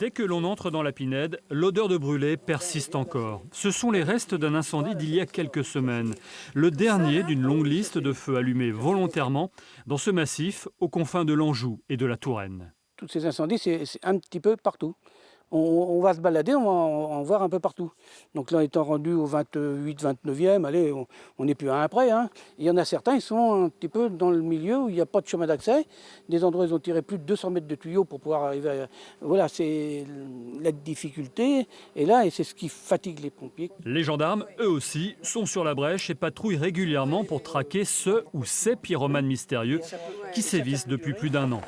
Dès que l'on entre dans la Pinède, l'odeur de brûlé persiste encore. Ce sont les restes d'un incendie d'il y a quelques semaines. Le dernier d'une longue liste de feux allumés volontairement dans ce massif aux confins de l'Anjou et de la Touraine. Tous ces incendies, c'est un petit peu partout. On va se balader, on va en voir un peu partout. Donc là, étant rendu au 28, 29e, allez, on n'est plus à un près. Hein. Il y en a certains, ils sont un petit peu dans le milieu où il n'y a pas de chemin d'accès. Des endroits, ils ont tiré plus de 200 mètres de tuyaux pour pouvoir arriver à... Voilà, c'est la difficulté. Et là, c'est ce qui fatigue les pompiers. Les gendarmes, eux aussi, sont sur la brèche et patrouillent régulièrement pour traquer ceux ou ces pyromanes mystérieux qui sévissent depuis plus d'1 an.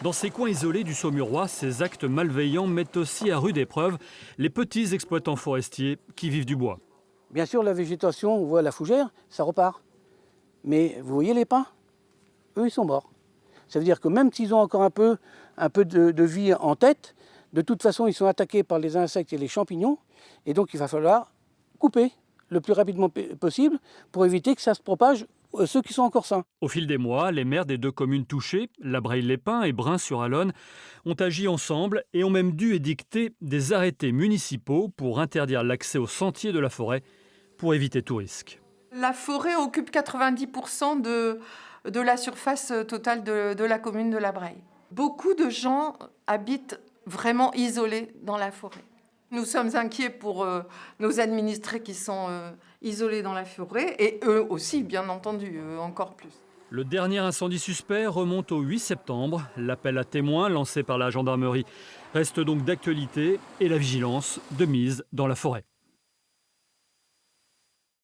Dans ces coins isolés du Saumurois, ces actes malveillants mettent aussi à rude épreuve les petits exploitants forestiers qui vivent du bois. Bien sûr, la végétation, on voit la fougère, ça repart. Mais vous voyez les pins? Eux, ils sont morts. Ça veut dire que même s'ils ont encore un peu de vie en tête, de toute façon, ils sont attaqués par les insectes et les champignons. Et donc, il va falloir couper le plus rapidement possible pour éviter que ça se propage ceux qui sont encore sains. Au fil des mois, les maires des 2 communes touchées, La Breille-les-Pins et Brain-sur-Alonne, ont agi ensemble et ont même dû édicter des arrêtés municipaux pour interdire l'accès aux sentiers de la forêt pour éviter tout risque. La forêt occupe 90% de la surface totale de la commune de La Breille. Beaucoup de gens habitent vraiment isolés dans la forêt. Nous sommes inquiets pour nos administrés qui sont isolés dans la forêt et eux aussi, bien entendu, encore plus. Le dernier incendie suspect remonte au 8 septembre. L'appel à témoins lancé par la gendarmerie reste donc d'actualité et la vigilance de mise dans la forêt.